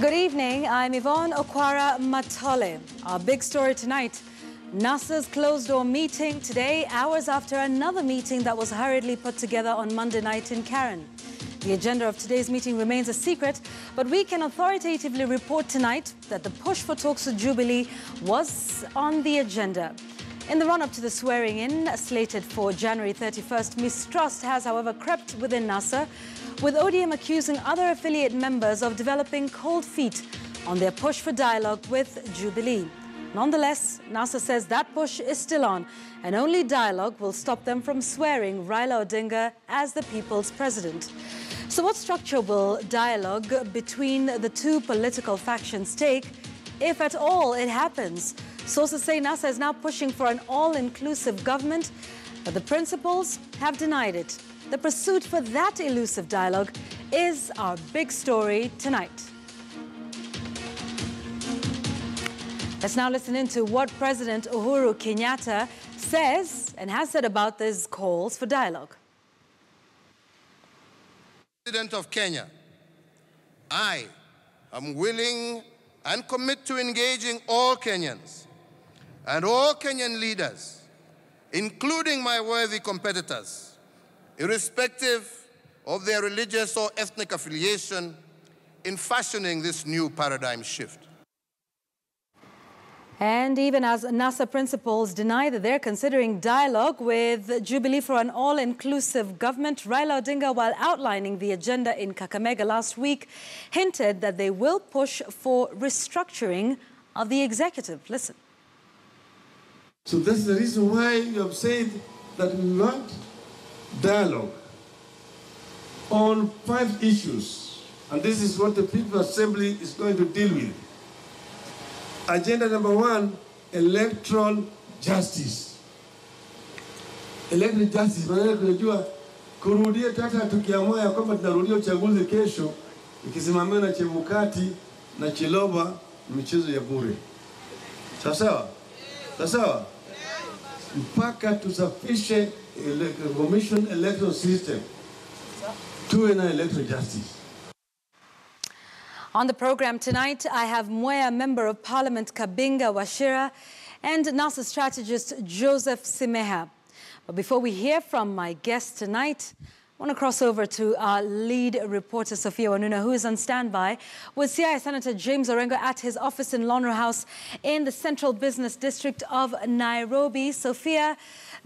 Good evening, I'm Yvonne Okwara Matole. Our big story tonight, NASA's closed-door meeting today, hours after another meeting that was hurriedly put together on Monday night in Karen. The agenda of today's meeting remains a secret, but we can authoritatively report tonight that the push for talks with Jubilee was on the agenda. In the run-up to the swearing-in, slated for January 31st, mistrust has, however, crept within NASA, with ODM accusing other affiliate members of developing cold feet on their push for dialogue with Jubilee. Nonetheless, NASA says that push is still on, and only dialogue will stop them from swearing Raila Odinga as the people's president. So what structure will dialogue between the two political factions take, if at all it happens? Sources say NASA is now pushing for an all-inclusive government, but the principals have denied it. The pursuit for that elusive dialogue is our big story tonight. Let's now listen into what President Uhuru Kenyatta says and has said about these calls for dialogue. President of Kenya, I am willing and commit to engaging all Kenyans and all Kenyan leaders, including my worthy competitors, irrespective of their religious or ethnic affiliation, in fashioning this new paradigm shift. And even as NASA principals deny that they're considering dialogue with Jubilee for an all-inclusive government, Raila Odinga, while outlining the agenda in Kakamega last week, hinted that they will push for restructuring of the executive. Listen. So that's the reason why you have said that we want dialogue on 5 issues. And this is what the People's Assembly is going to deal with. Agenda number 1, electoral justice. Electoral justice, maana tunajua kurudia tata tukiamua ya kwamba tunarudia uchaguzi kesho, ikisimamiwa na Chebukati na Chiloba, michezo ya bure. Sawa? Sawa? Mpaka tusafishe commission electoral system to an electoral justice. On the program tonight, I have Mwea Member of Parliament Kabinga Wachira and NASA strategist Joseph Simeha. But before we hear from my guest tonight, I want to cross over to our lead reporter, Sophia Wanuna, who is on standby with CI Senator James Orengo at his office in Lonro House in the Central Business District of Nairobi. Sophia,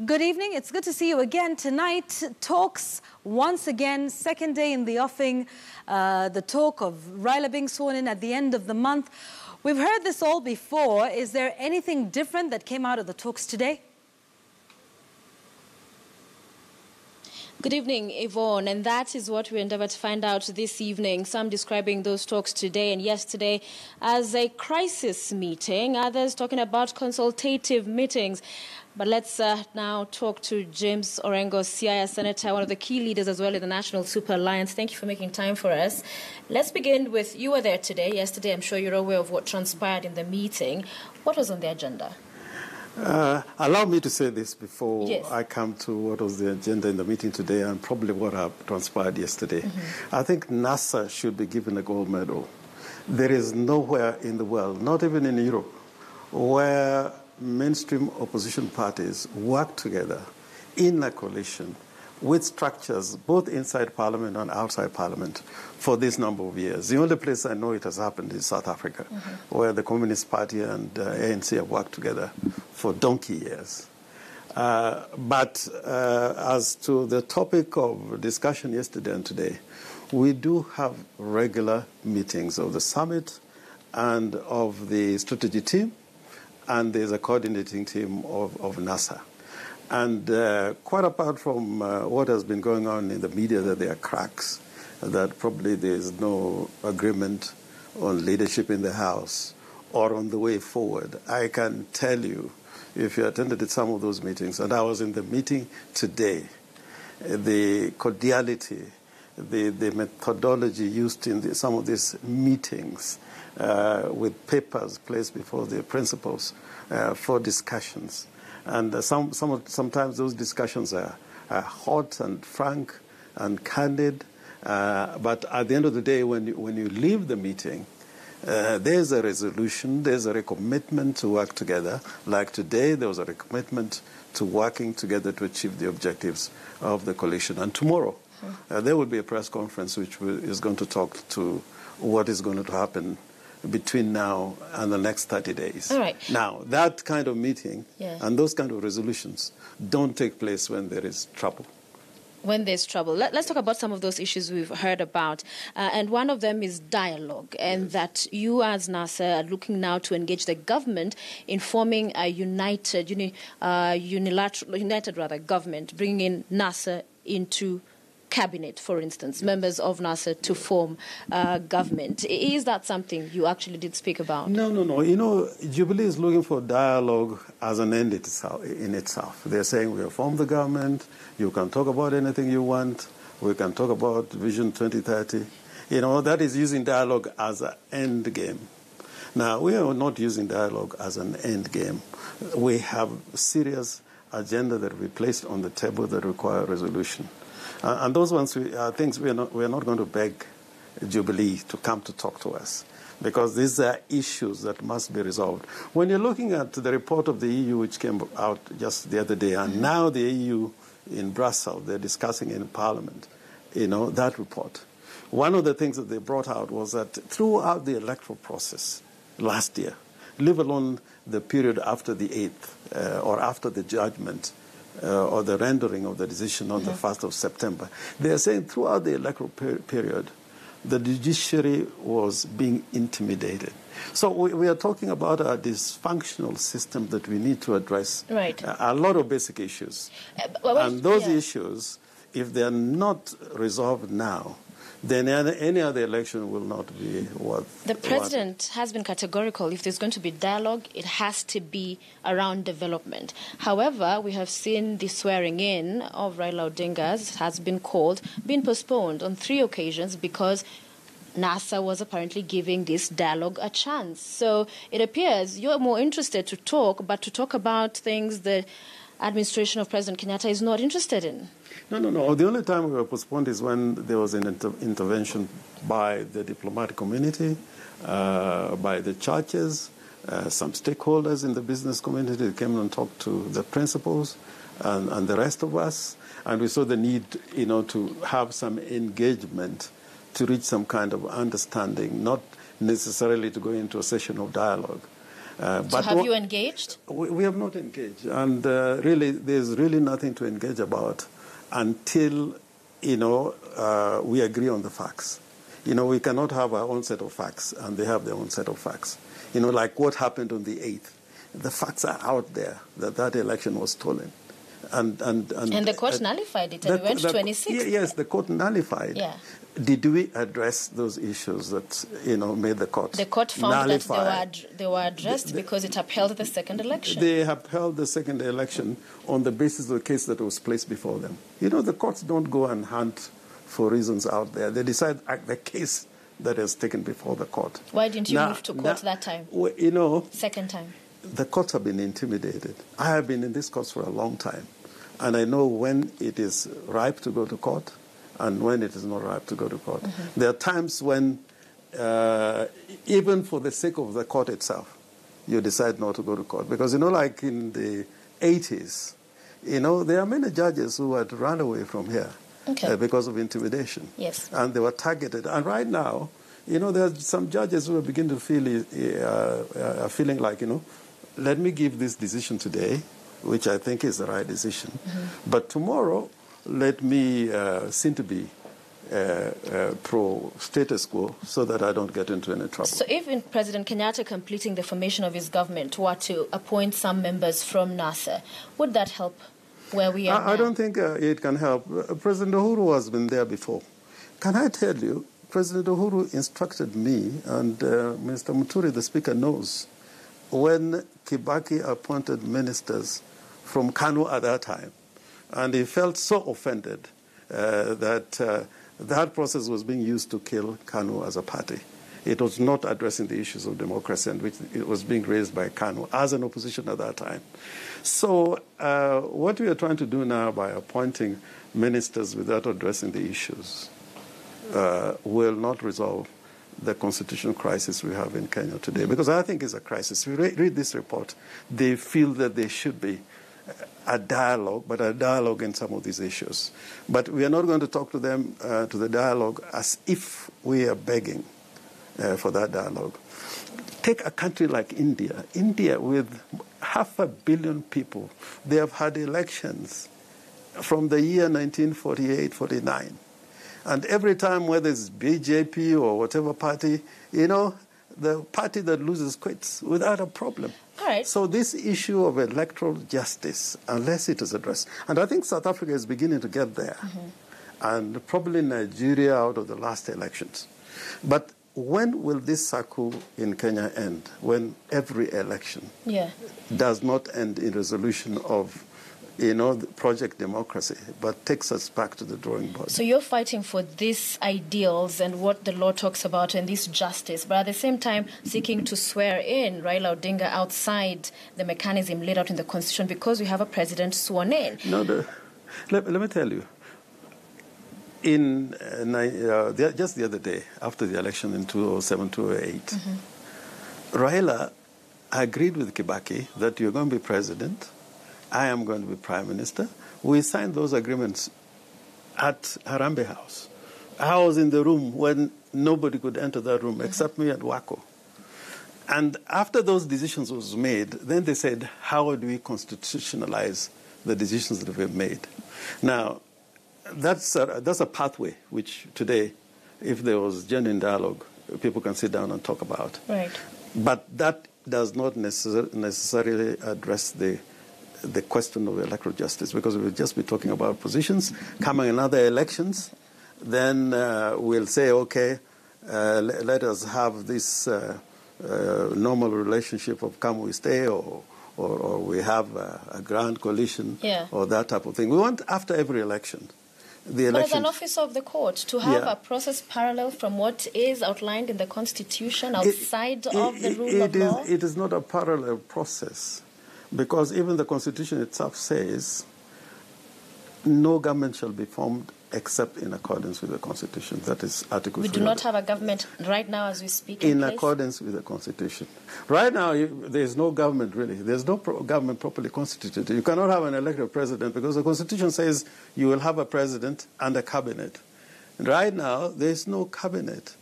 good evening. It's good to see you again tonight. Talks once again, second day in the offing, the talk of Raila being sworn in at the end of the month. We've heard this all before. Is there anything different that came out of the talks today? Good evening, Yvonne, and that is what we endeavor to find out this evening. Some describing those talks today and yesterday as a crisis meeting, others talking about consultative meetings. But let's now talk to James Orengo, CI Senator, one of the key leaders as well in the National Super Alliance. Thank you for making time for us. Let's begin with, you were there today. Yesterday, I'm sure you're aware of what transpired in the meeting. What was on the agenda? Allow me to say this before Yes. I come to what was the agenda in the meeting today and probably what transpired yesterday. I think NASA should be given a gold medal. There is nowhere in the world, not even in Europe, where mainstream opposition parties work together in a coalition with structures both inside Parliament and outside Parliament for this number of years. The only place I know it has happened is South Africa, where the Communist Party and ANC have worked together for donkey years. But as to the topic of discussion yesterday and today, we do have regular meetings of the summit and of the strategy team, and there's a coordinating team of NASA. And quite apart from what has been going on in the media, that there are cracks, that probably there's no agreement on leadership in the House or on the way forward, I can tell you, if you attended some of those meetings, and I was in the meeting today, the cordiality, the methodology used in some of these meetings with papers placed before the principals for discussions. And sometimes those discussions are hot and frank and candid. But at the end of the day, when you leave the meeting, There's a resolution, there's a recommitment to work together. Like today, there was a recommitment to working together to achieve the objectives of the coalition. And tomorrow, there will be a press conference which is going to talk to what is going to happen between now and the next 30 days. All right. Now, that kind of meeting and those kind of resolutions don't take place when there is trouble. When there's trouble. Let's talk about some of those issues we've heard about. And one of them is dialogue, and that you as NASA are looking now to engage the government in forming a united government, bringing in NASA into cabinet, for instance, members of NASA to form government. Is that something you actually did speak about? No. You know, Jubilee is looking for dialogue as an end in itself. They're saying we'll form the government, you can talk about anything you want, we can talk about Vision 2030. You know, that is using dialogue as an end game. Now, we are not using dialogue as an end game. We have a serious agenda that we placed on the table that require resolution. And those ones are things we're not going to beg Jubilee to come to talk to us, because these are issues that must be resolved. When you're looking at the report of the EU, which came out just the other day, and now the EU in Brussels, they're discussing in Parliament, you know, that report. One of the things that they brought out was that throughout the electoral process last year, leave alone the period after the 8th or after the judgment, or the rendering of the decision on the 1st of September. They are saying throughout the electoral period, the judiciary was being intimidated. So we are talking about a dysfunctional system that we need to address. Right. A lot of basic issues. And those issues, if they are not resolved now, then any other election will not be worth. The president has been categorical. If there's going to be dialogue, it has to be around development. However, we have seen the swearing in of Raila Odinga has been postponed on 3 occasions because NASA was apparently giving this dialogue a chance. So it appears you're more interested to talk, but to talk about things the administration of President Kenyatta is not interested in. No. The only time we were postponed is when there was an intervention by the diplomatic community, by the churches, some stakeholders in the business community came and talked to the principals and the rest of us, and we saw the need, you know, to have some engagement to reach some kind of understanding, not necessarily to go into a session of dialogue. So have you engaged? We have not engaged, and really, there's really nothing to engage about until, you know, we agree on the facts. You know, we cannot have our own set of facts, and they have their own set of facts. You know, like what happened on the 8th. The facts are out there that election was stolen. And the court nullified it, and we went to 26. Yes, the court nullified. Yeah. Did we address those issues that, you know, made the court? The court found that they were addressed because it upheld the second election. They upheld the second election on the basis of the case that was placed before them. You know, the courts don't go and hunt for reasons out there. They decide the case that is taken before the court. Why didn't you move to court that time? You know, second time. The courts have been intimidated. I have been in this courts for a long time, and I know when it is ripe to go to court and when it is not ripe to go to court. There are times when, even for the sake of the court itself, you decide not to go to court. Because, you know, like in the 80s, you know, there are many judges who had run away from here because of intimidation. Yes. And they were targeted. And right now, you know, there are some judges who are beginning to feel feeling like, you know, let me give this decision today, which I think is the right decision. But tomorrow, let me seem to be pro-status quo so that I don't get into any trouble. So if President Kenyatta completing the formation of his government were to appoint some members from NASA, would that help where we are now? I don't think it can help. President Uhuru has been there before. Can I tell you, President Uhuru instructed me, and Mr. Muturi, the Speaker, knows, when Kibaki appointed ministers from KANU at that time, and he felt so offended that that process was being used to kill KANU as a party. It was not addressing the issues of democracy, and which it was being raised by KANU as an opposition at that time. So what we are trying to do now by appointing ministers without addressing the issues will not resolve the constitutional crisis we have in Kenya today, because I think it's a crisis. If you read this report, they feel that there should be a dialogue, but a dialogue in some of these issues. But we are not going to talk to them, to the dialogue, as if we are begging for that dialogue. Take a country like India. India, with 500 million people, they have had elections from the year 1948, 49. And every time, whether it's BJP or whatever party, you know, the party that loses quits without a problem. All right. So this issue of electoral justice, unless it is addressed, and I think South Africa is beginning to get there, and probably Nigeria out of the last elections. But when will this cycle in Kenya end? When every election does not end in resolution of, you know, the project democracy, but takes us back to the drawing board. So you're fighting for these ideals and what the law talks about and this justice, but at the same time seeking to swear in Raila Odinga outside the mechanism laid out in the Constitution because we have a president sworn in. No, let me tell you. Just the other day, after the election in 2007, 2008, Raila agreed with Kibaki that you're going to be president, I am going to be prime minister. We signed those agreements at Harambee House. I was in the room when nobody could enter that room except me and Wako. And after those decisions was made, then they said, how do we constitutionalize the decisions that we've made? Now, that's a pathway which today, if there was genuine dialogue, people can sit down and talk about. Right. But that does not necessarily address the question of electoral justice, because we'll just be talking about positions. Coming in other elections, then we'll say, okay, let us have this normal relationship of come we stay, or we have a grand coalition, or that type of thing. We want, after every election, the election. But as an officer of the court, to have a process parallel from what is outlined in the Constitution outside of the rule of law? It is not a parallel process, because even the Constitution itself says no government shall be formed except in accordance with the Constitution. That is Article 3. We do not have a government right now as we speak in accordance with the Constitution. Right now, there is no government, really. There's no government properly constituted. You cannot have an elected president because the Constitution says you will have a president and a cabinet. Right now, there is no cabinet.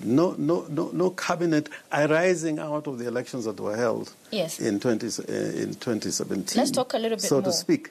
No cabinet arising out of the elections that were held in 2017. Let's talk a little bit so more. To speak.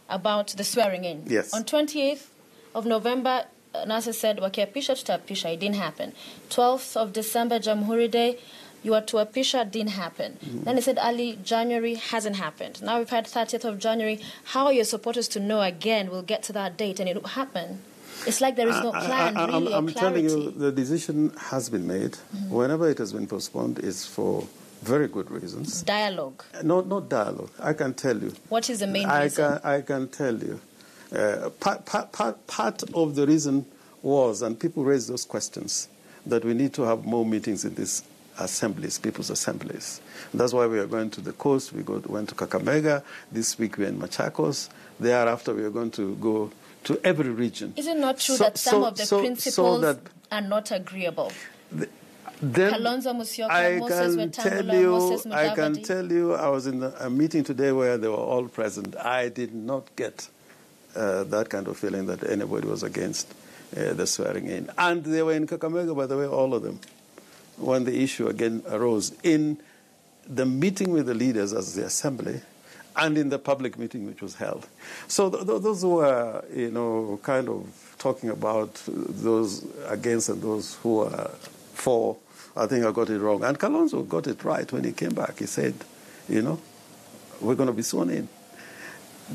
About the swearing in. Yes. On 28th of November, NASA said, wakiapisha tutapisha, it didn't happen. 12th of December, Jamhuri Day, you are to apisha, didn't happen. Then he said early January, hasn't happened. Now we've had 30th of January. How are your supporters to know again we'll get to that date and it will happen? It's like there is no plan, really, I'm or clarity. telling you, the decision has been made. Whenever it has been postponed, it's for very good reasons. Dialogue. Not dialogue. I can tell you. What is the main reason? I can tell you. Part of the reason was, and people raised those questions, that we need to have more meetings in these assemblies, people's assemblies. That's why we are going to the coast. Went to Kakamega. This week we're in Machakos. Thereafter we are going to go to every region. Is it not true that some of the principles are not agreeable? Then Kalonzo Musyoka, Moses Wetangula, Moses Mudavadi. I can tell you, I was in a meeting today where they were all present. I did not get that kind of feeling that anybody was against the swearing in. And they were in Kakamega, by the way, all of them, when the issue again arose in the meeting with the leaders as the assembly, and in the public meeting which was held. So those were, kind of talking about those against and those who are for. I think I got it wrong. And Kalonzo got it right when he came back. He said, we're going to be sworn in.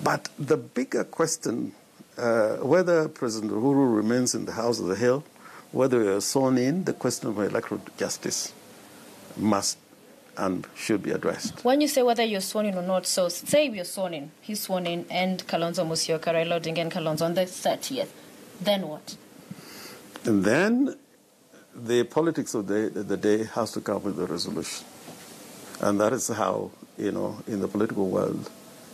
But the bigger question, whether President Uhuru remains in the House of the Hill, whether we are sworn in, the question of electoral justice must and should be addressed. When you say whether you're sworn in or not, so say you're sworn in, he's sworn in, and Kalonzo Musyoka, Raila Odinga and Kalonzo on the 30th, then what? And then the politics of the day has to come with the resolution. And that is how, in the political world,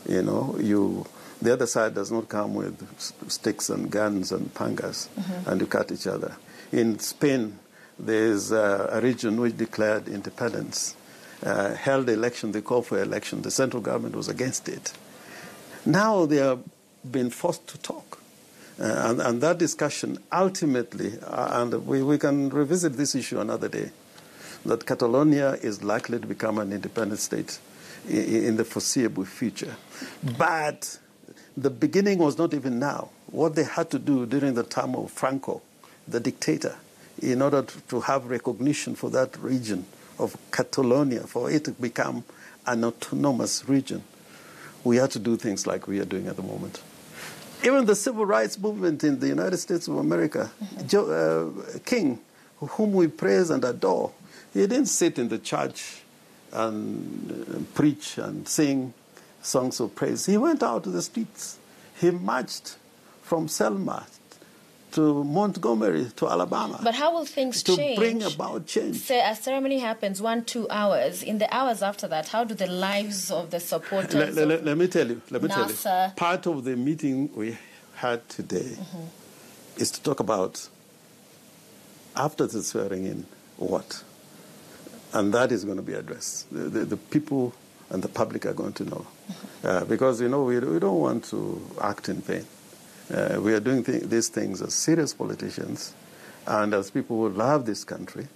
the other side does not come with sticks and guns and pangas and you cut each other. In Spain, There's a region which declared independence, held election, they called for election. The central government was against it. Now they are being forced to talk. And that discussion ultimately, and we can revisit this issue another day, that Catalonia is likely to become an independent state in the foreseeable future. But the beginning was not even now. What they had to do during the time of Franco, the dictator, in order to have recognition for that region of Catalonia, for it to become an autonomous region, we had to do things like we are doing at the moment. Even the civil rights movement in the United States of America, King, whom we praise and adore, he didn't sit in the church and preach and sing songs of praise. He went out to the streets. He marched from Selma to Montgomery to Alabama. But how will things change? To bring about change. Say a ceremony happens 1-2 hours. In the hours after that, how do the lives of the supporters let me tell you. NASA... Part of the meeting we had today is to talk about, after the swearing in, what? And that is going to be addressed. The people and the public are going to know. Because, we don't want to act in vain. We are doing these things as serious politicians and as people who love this country.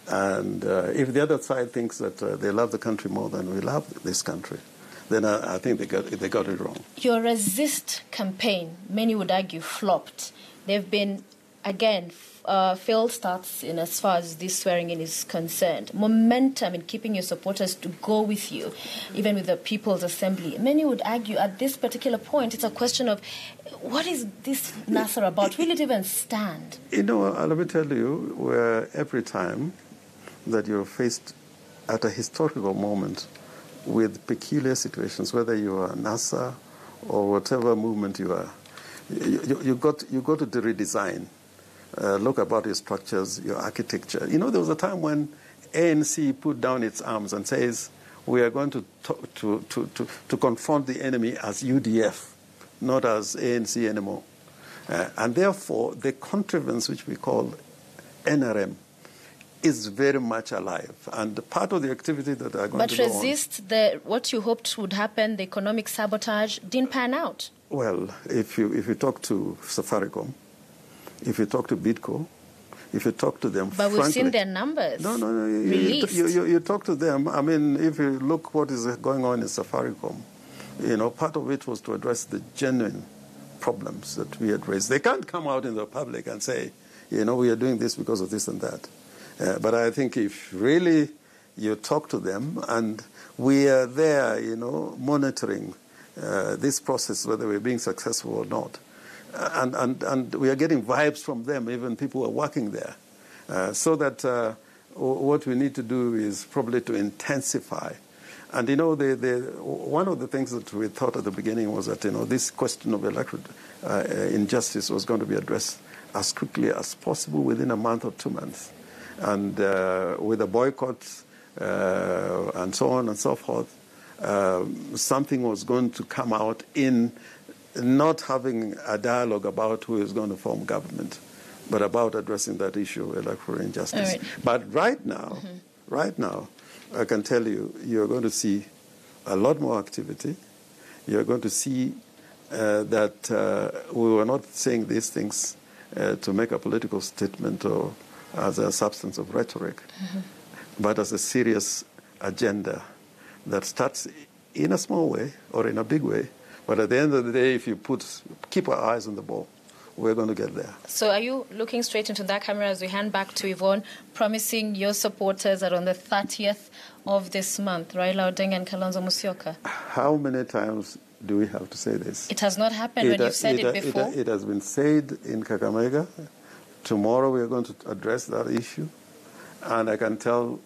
And if the other side thinks that they love the country more than we love this country, then I think they got it wrong. Your resist campaign, many would argue, flopped. They've been, again, failed starts in as far as this swearing in is concerned. Momentum in keeping your supporters to go with you, even with the People's Assembly. Many would argue at this particular point, it's a question of, what is this Nasser about? Will it even stand? Let me tell you, where every time that you're faced at a historical moment with peculiar situations, whether you are Nasser or whatever movement you are, you go to the redesign. Look about your structures, your architecture. There was a time when ANC put down its arms and says, we are going to confront the enemy as UDF, not as ANC anymore. And therefore, the contrivance which we call NRM is very much alive. And part of the activity that are going to go on... But resist, what you hoped would happen, the economic sabotage, didn't pan out. Well, if you talk to Safaricom, if you talk to Bidco, if you talk to them, but we've seen their numbers. No. Released. You talk to them. I mean, if you look what is going on in Safaricom, part of it was to address the genuine problems that we had raised. They can't come out in the public and say, we are doing this because of this and that. But I think if really you talk to them, and we are there, monitoring this process, whether we're being successful or not. And we are getting vibes from them, even people who are working there. So that what we need to do is probably to intensify. And, one of the things that we thought at the beginning was that, this question of electoral injustice was going to be addressed as quickly as possible within a month or 2 months. And with the boycotts and so on and so forth, something was going to come out in not having a dialogue about who is going to form government, but about addressing that issue of electoral injustice. Right. But right now, I can tell you, you're going to see a lot more activity. You're going to see that we were not saying these things to make a political statement or as a substance of rhetoric, but as a serious agenda that starts in a small way or in a big way. But at the end of the day, if you keep our eyes on the ball, we're going to get there. So are you looking straight into that camera as we hand back to Yvonne, promising your supporters that on the 30th of this month, Raila Odinga and Kalonzo Musyoka? How many times do we have to say this? It has not happened when you've said it before. It has been said in Kakamega. Tomorrow we are going to address that issue. And I can tell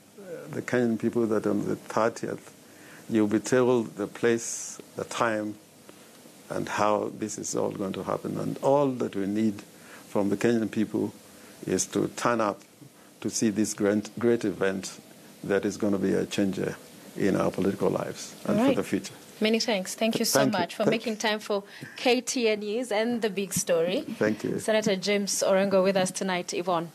the Kenyan people that on the 30th, you'll be told the place, the time, and how this is all going to happen. And all that we need from the Kenyan people is to turn up to see this great event that is going to be a changer in our political lives and for the future. Many thanks. Thank you so much for making time for KTN News and The Big Story. Thank you. Senator James Orengo with us tonight. Yvonne.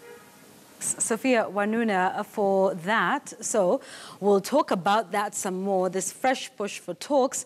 Sophia Wanuna, for that. So we'll talk about that some more, this fresh push for talks.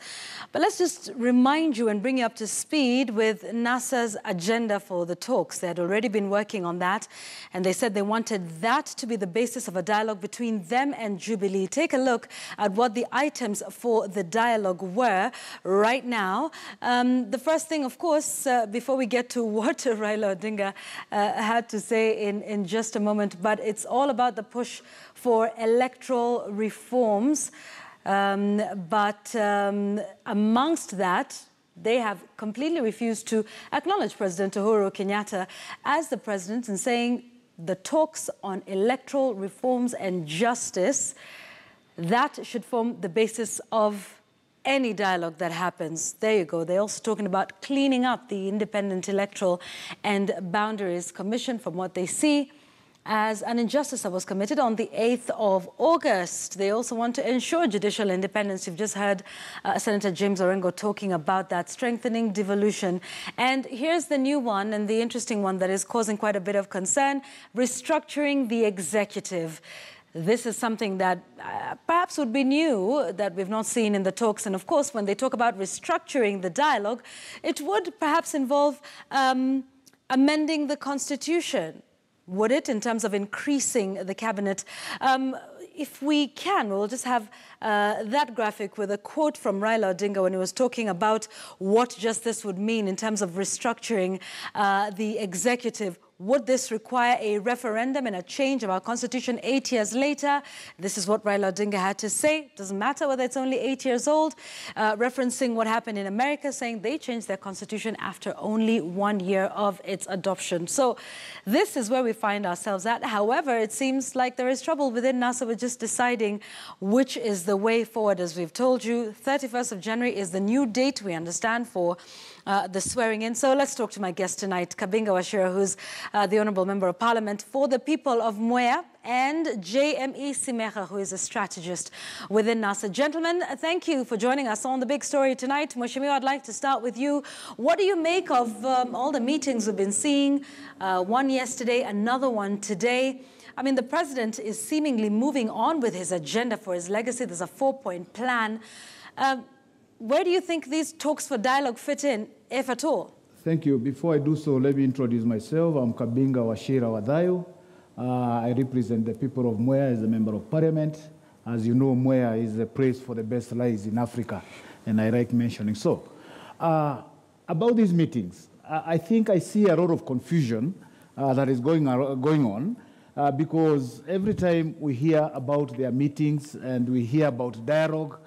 But let's just remind you and bring you up to speed with NASA's agenda for the talks. They had already been working on that, and they said they wanted that to be the basis of a dialogue between them and Jubilee. Take a look at what the items for the dialogue were right now. The first thing, of course, before we get to what Raila Odinga had to say in just a moment, but it's all about the push for electoral reforms. But amongst that, they have completely refused to acknowledge President Uhuru Kenyatta as the president, and saying the talks on electoral reforms and justice, that should form the basis of any dialogue that happens. There you go. They're also talking about cleaning up the Independent Electoral and Boundaries Commission from what they see as an injustice that was committed on the 8th of August. They also want to ensure judicial independence. You've just heard Senator James Orengo talking about that, strengthening devolution. And here's the new one, and the interesting one that is causing quite a bit of concern: restructuring the executive. This is something that perhaps would be new, that we've not seen in the talks. And of course, when they talk about restructuring the dialogue, it would perhaps involve amending the Constitution. Would it, in terms of increasing the cabinet? If we can, we'll just have that graphic with a quote from Raila Odinga when he was talking about what justice would mean in terms of restructuring the executive. Would this require a referendum and a change of our constitution 8 years later? This is what Raila Odinga had to say. Doesn't matter whether it's only 8 years old, referencing what happened in America, saying they changed their constitution after only 1 year of its adoption. So this is where we find ourselves at. However, it seems like there is trouble within NASA with just deciding which is the way forward. As we've told you, 31st of January is the new date, we understand, for the swearing in. So let's talk to my guest tonight, Kabinga Wachira, who's the Honourable Member of Parliament for the people of Mwea, and JME Simeha, who is a strategist within NASA. Gentlemen, thank you for joining us on The Big Story tonight. Mheshimiwa, I'd like to start with you. What do you make of all the meetings we've been seeing? One yesterday, another one today. I mean, the president is seemingly moving on with his agenda for his legacy. There's a 4-point plan. Where do you think these talks for dialogue fit in, if at all? Thank you. Before I do so, let me introduce myself. I'm Kabinga Wachira Wadhayo. I represent the people of Mwea as a member of Parliament. As you know, Mwea is a place for the best lives in Africa, and I like mentioning so. About these meetings, I think I see a lot of confusion that is going on because every time we hear about their meetings and we hear about dialogue,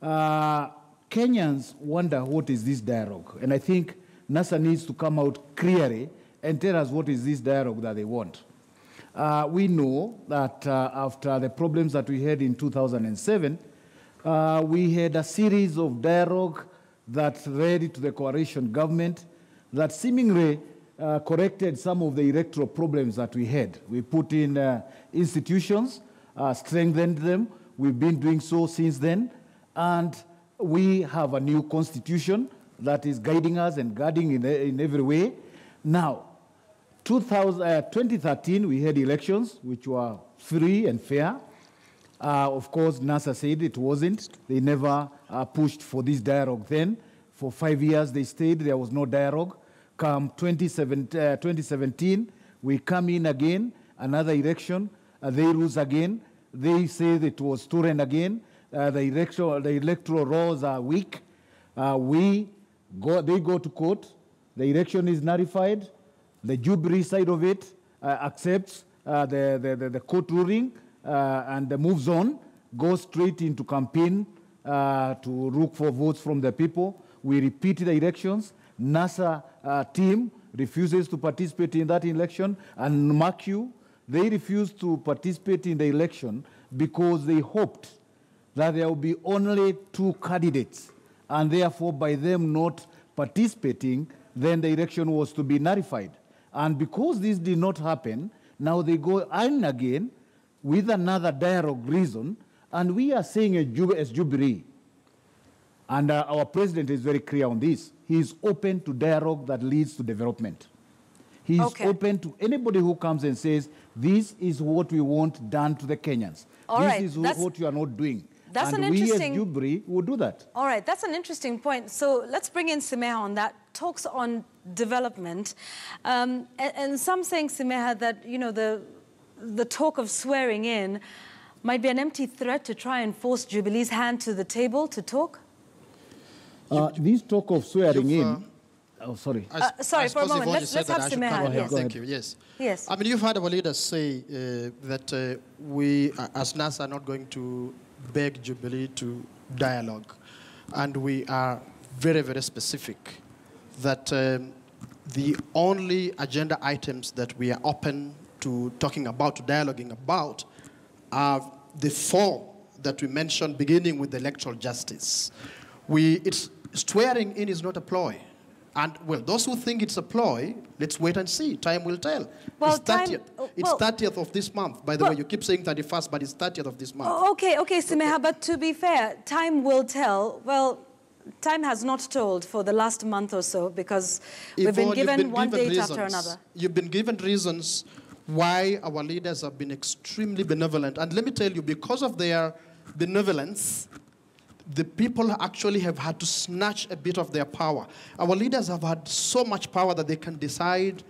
Kenyans wonder what is this dialogue. And I think NASA needs to come out clearly and tell us what is this dialogue that they want. We know that after the problems that we had in 2007, we had a series of dialogue that led to the coalition government that seemingly corrected some of the electoral problems that we had. We put in institutions, strengthened them. We've been doing so since then. And we have a new constitution that is guiding us and guarding in every way. Now, 2013, we had elections which were free and fair. Of course, NASA said it wasn't. They never pushed for this dialogue then. For 5 years, they stayed. There was no dialogue. Come 2017, we come in again, another election. They lose again. They say that it was stolen again. The electoral laws are weak. They go to court. The election is nullified. The Jubilee side of it accepts the court ruling and moves on, goes straight into campaign to look for votes from the people. We repeat the elections. NASA team refuses to participate in that election. And mark you, they refused to participate in the election because they hoped that there will be only 2 candidates, and therefore by them not participating, then the election was to be nullified. And because this did not happen, now they go in again with another dialogue reason, and we are saying as Jubilee, and our president is very clear on this, he is open to dialogue that leads to development. He's Okay. open to anybody who comes and says, this is what we want done to the Kenyans. All this right, is that's- what you are not doing. that's and an we interesting- as Jubilee will do that. All right, that's an interesting point. So let's bring in Simeha on that. Talks on development. And some saying, Simeha, that, you know, the talk of swearing in might be an empty threat to try and force Jubilee's hand to the table to talk? This talk of swearing in... Oh, sorry. Sorry, for a moment. Yvonne, Let's have Simeha. Yes. Thank you. Yes. Yes. I mean, you've heard our leaders say that we, as NASA, are not going to beg Jubilee to dialogue. And we are very, very specific that the only agenda items that we are open to talking about, to dialoguing about, are the four that we mentioned, beginning with electoral justice. Swearing in is not a ploy. And, well, those who think it's a ploy, let's wait and see. Time will tell. Well, It's 30th of this month. By the way, you keep saying 31st, but it's 30th of this month. Okay, Simeha, but to be fair, time will tell. Well, time has not told for the last month or so because we've been given one date after another. You've been given reasons why our leaders have been extremely benevolent. And let me tell you, because of their benevolence, the people actually have had to snatch a bit of their power. Our leaders have had so much power that they can decide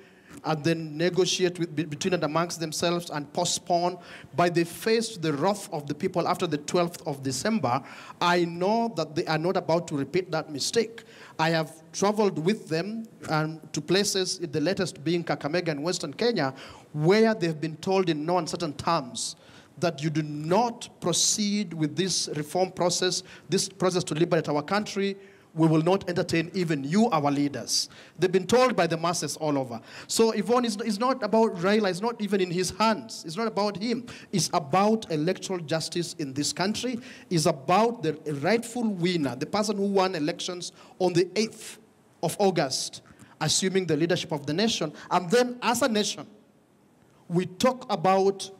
and then negotiate between and amongst themselves and postpone. But they faced the wrath of the people after the 12th of December. I know that they are not about to repeat that mistake. I have traveled with them to places, the latest being Kakamega and Western Kenya, where they've been told in no uncertain terms that you do not proceed with this reform process, this process to liberate our country, we will not entertain even you, our leaders. They've been told by the masses all over. So Yvonne, is not about Raila, it's not even in his hands. It's not about him. It's about electoral justice in this country. It's about the rightful winner, the person who won elections on the 8th of August, assuming the leadership of the nation. And then as a nation, we talk about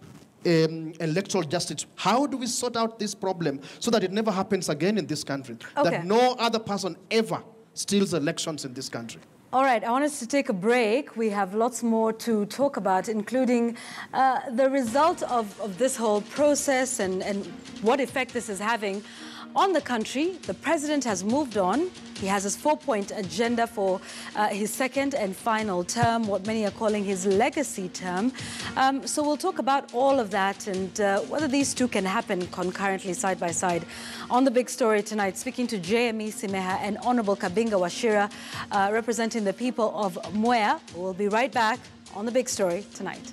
electoral justice. How do we sort out this problem so that it never happens again in this country? Okay. That no other person ever steals elections in this country. All right, I want us to take a break. We have lots more to talk about, including the result of this whole process and what effect this is having on the country. The president has moved on. He has his 4-point agenda for his second and final term, what many are calling his legacy term. So we'll talk about all of that and whether these two can happen concurrently, side by side. On the big story tonight, speaking to JME Simeha and Honorable Kabinga Wachira, representing the people of Mwea. We'll be right back on the big story tonight.